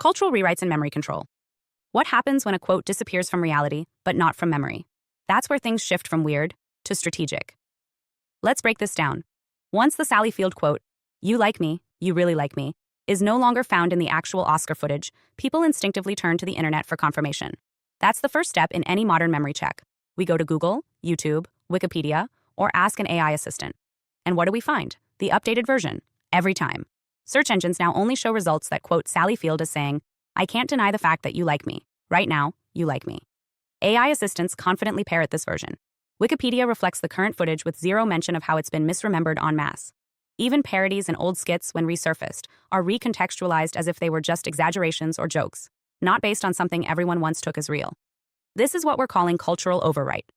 Cultural rewrites and memory control. What happens when a quote disappears from reality, but not from memory? That's where things shift from weird to strategic. Let's break this down. Once the Sally Field quote, "You like me, you really like me," is no longer found in the actual Oscar footage, people instinctively turn to the internet for confirmation. That's the first step in any modern memory check. We go to Google, YouTube, Wikipedia, or ask an AI assistant. And what do we find? The updated version, every time. Search engines now only show results that quote Sally Field as saying, "I can't deny the fact that you like me. Right now, you like me." AI assistants confidently parrot this version. Wikipedia reflects the current footage with zero mention of how it's been misremembered en masse. Even parodies and old skits, when resurfaced, are recontextualized as if they were just exaggerations or jokes, not based on something everyone once took as real. This is what we're calling cultural overwrite.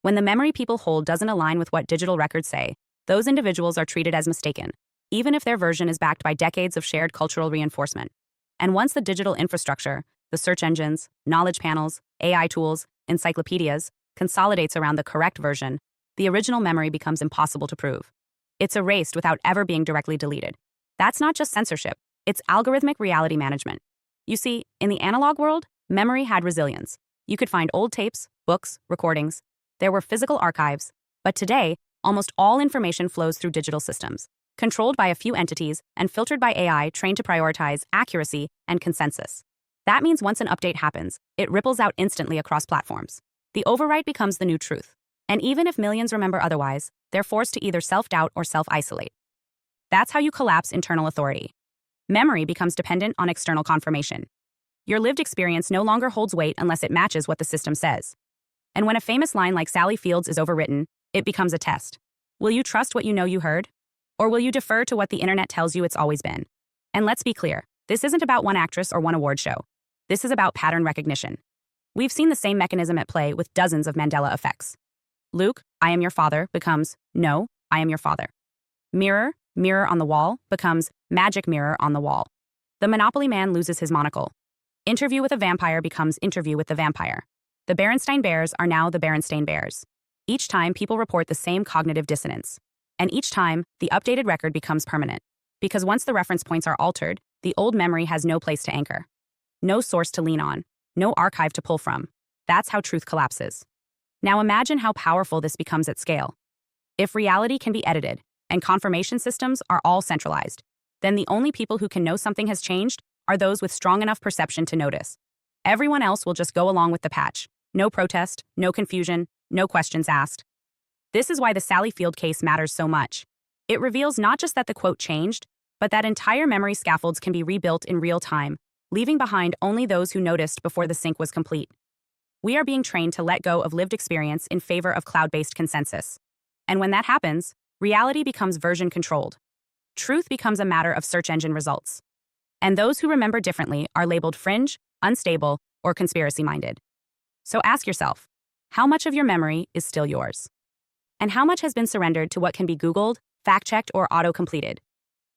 When the memory people hold doesn't align with what digital records say, those individuals are treated as mistaken, even if their version is backed by decades of shared cultural reinforcement. And once the digital infrastructure, the search engines, knowledge panels, AI tools, encyclopedias, consolidates around the correct version, the original memory becomes impossible to prove. It's erased without ever being directly deleted. That's not just censorship, it's algorithmic reality management. You see, in the analog world, memory had resilience. You could find old tapes, books, recordings. There were physical archives. But today, almost all information flows through digital systems, controlled by a few entities and filtered by AI trained to prioritize accuracy and consensus. That means once an update happens, it ripples out instantly across platforms. The overwrite becomes the new truth. And even if millions remember otherwise, they're forced to either self-doubt or self-isolate. That's how you collapse internal authority. Memory becomes dependent on external confirmation. Your lived experience no longer holds weight unless it matches what the system says. And when a famous line like Sally Field's is overwritten, it becomes a test. Will you trust what you know you heard? Or will you defer to what the internet tells you it's always been? And let's be clear, this isn't about one actress or one award show. This is about pattern recognition. We've seen the same mechanism at play with dozens of Mandela effects. Luke, "I am your father," becomes, "No, I am your father." Mirror, mirror on the wall, becomes, "Magic mirror on the wall." The Monopoly man loses his monocle. Interview with a vampire becomes interview with the vampire. The Berenstain Bears are now the Berenstain Bears. Each time, people report the same cognitive dissonance. And each time, the updated record becomes permanent. Because once the reference points are altered, the old memory has no place to anchor. No source to lean on. No archive to pull from. That's how truth collapses. Now imagine how powerful this becomes at scale. If reality can be edited, and confirmation systems are all centralized, then the only people who can know something has changed are those with strong enough perception to notice. Everyone else will just go along with the patch. No protest, no confusion, no questions asked. This is why the Sally Field case matters so much. It reveals not just that the quote changed, but that entire memory scaffolds can be rebuilt in real time, leaving behind only those who noticed before the sync was complete. We are being trained to let go of lived experience in favor of cloud-based consensus. And when that happens, reality becomes version-controlled. Truth becomes a matter of search engine results. And those who remember differently are labeled fringe, unstable, or conspiracy-minded. So ask yourself, how much of your memory is still yours? And how much has been surrendered to what can be Googled, fact-checked, or auto-completed?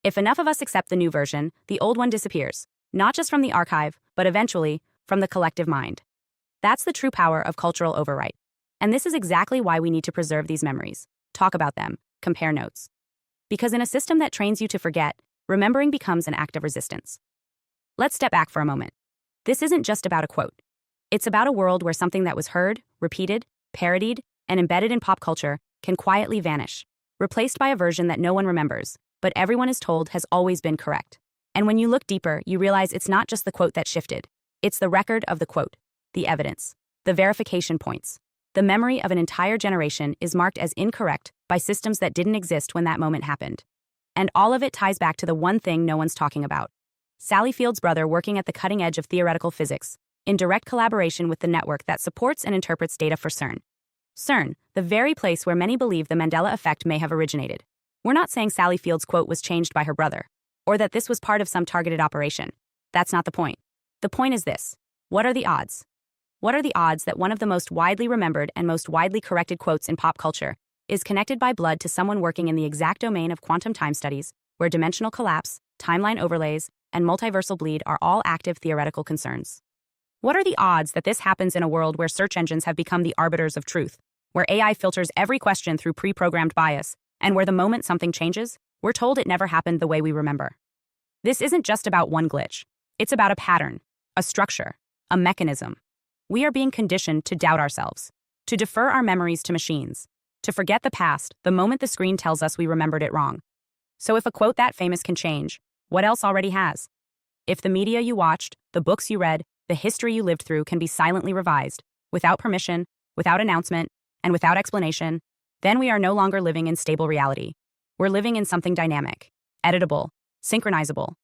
If enough of us accept the new version, the old one disappears, not just from the archive, but eventually, from the collective mind. That's the true power of cultural overwrite. And this is exactly why we need to preserve these memories, talk about them, compare notes. Because in a system that trains you to forget, remembering becomes an act of resistance. Let's step back for a moment. This isn't just about a quote. It's about a world where something that was heard, repeated, parodied, and embedded in pop culture can quietly vanish, replaced by a version that no one remembers, but everyone is told has always been correct. And when you look deeper, you realize it's not just the quote that shifted. It's the record of the quote, the evidence, the verification points. The memory of an entire generation is marked as incorrect by systems that didn't exist when that moment happened. And all of it ties back to the one thing no one's talking about. Sally Field's brother working at the cutting edge of theoretical physics, in direct collaboration with the network that supports and interprets data for CERN. CERN, the very place where many believe the Mandela effect may have originated. We're not saying Sally Field's quote was changed by her brother, or that this was part of some targeted operation. That's not the point. The point is this. What are the odds? What are the odds that one of the most widely remembered and most widely corrected quotes in pop culture is connected by blood to someone working in the exact domain of quantum time studies, where dimensional collapse, timeline overlays, and multiversal bleed are all active theoretical concerns? What are the odds that this happens in a world where search engines have become the arbiters of truth, where AI filters every question through pre-programmed bias, and where the moment something changes, we're told it never happened the way we remember? This isn't just about one glitch. It's about a pattern, a structure, a mechanism. We are being conditioned to doubt ourselves, to defer our memories to machines, to forget the past the moment the screen tells us we remembered it wrong. So if a quote that famous can change, what else already has? If the media you watched, the books you read, the history you lived through can be silently revised, without permission, without announcement, and without explanation, then we are no longer living in stable reality. We're living in something dynamic, editable, synchronizable.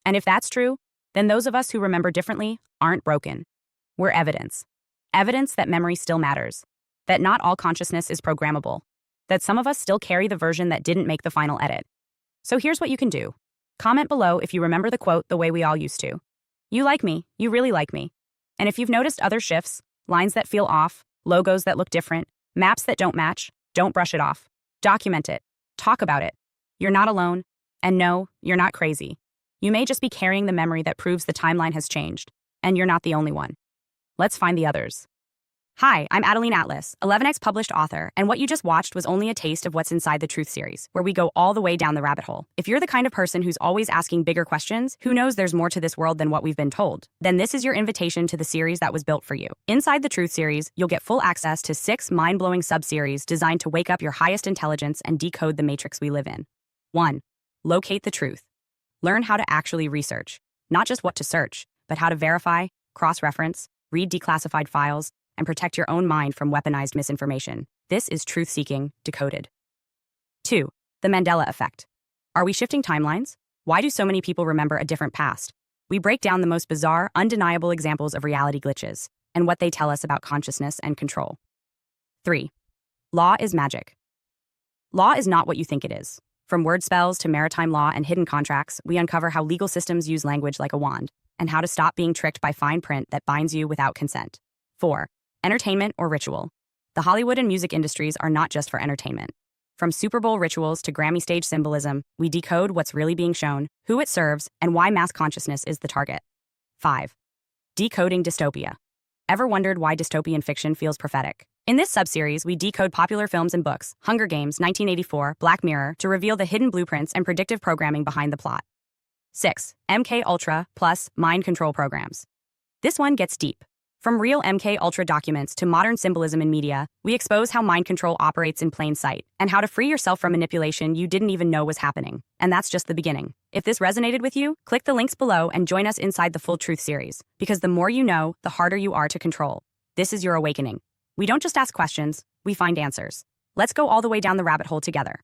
And if that's true, then those of us who remember differently aren't broken. We're evidence. Evidence that memory still matters, that not all consciousness is programmable, that some of us still carry the version that didn't make the final edit. So here's what you can do. Comment below if you remember the quote the way we all used to. You like me, you really like me. And if you've noticed other shifts, lines that feel off, logos that look different, maps that don't match, don't brush it off. Document it. Talk about it. You're not alone. And no, you're not crazy. You may just be carrying the memory that proves the timeline has changed. And you're not the only one. Let's find the others. Hi, I'm Adeline Atlas, 11x published author, and what you just watched was only a taste of what's inside the Truth series, where we go all the way down the rabbit hole. If you're the kind of person who's always asking bigger questions, who knows there's more to this world than what we've been told, then this is your invitation to the series that was built for you. Inside the Truth series, you'll get full access to 6 mind-blowing sub-series designed to wake up your highest intelligence and decode the matrix we live in. 1. Locate the truth. Learn how to actually research, not just what to search, but how to verify, cross-reference, read declassified files, and protect your own mind from weaponized misinformation. This is truth-seeking, decoded. 2. The Mandela effect. Are we shifting timelines? Why do so many people remember a different past? We break down the most bizarre, undeniable examples of reality glitches and what they tell us about consciousness and control. 3. Law is magic. Law is not what you think it is. From word spells to maritime law and hidden contracts, we uncover how legal systems use language like a wand and how to stop being tricked by fine print that binds you without consent. 4. Entertainment or ritual. The Hollywood and music industries are not just for entertainment. From Super Bowl rituals to Grammy stage symbolism, we decode what's really being shown, who it serves, and why mass consciousness is the target. 5. Decoding dystopia. Ever wondered why dystopian fiction feels prophetic? In this subseries, we decode popular films and books, Hunger Games, 1984, Black Mirror, to reveal the hidden blueprints and predictive programming behind the plot. 6. MK Ultra plus mind control programs. This one gets deep. From real MK Ultra documents to modern symbolism in media, we expose how mind control operates in plain sight and how to free yourself from manipulation you didn't even know was happening. And that's just the beginning. If this resonated with you, click the links below and join us inside the Full Truth series, because the more you know, the harder you are to control. This is your awakening. We don't just ask questions, we find answers. Let's go all the way down the rabbit hole together.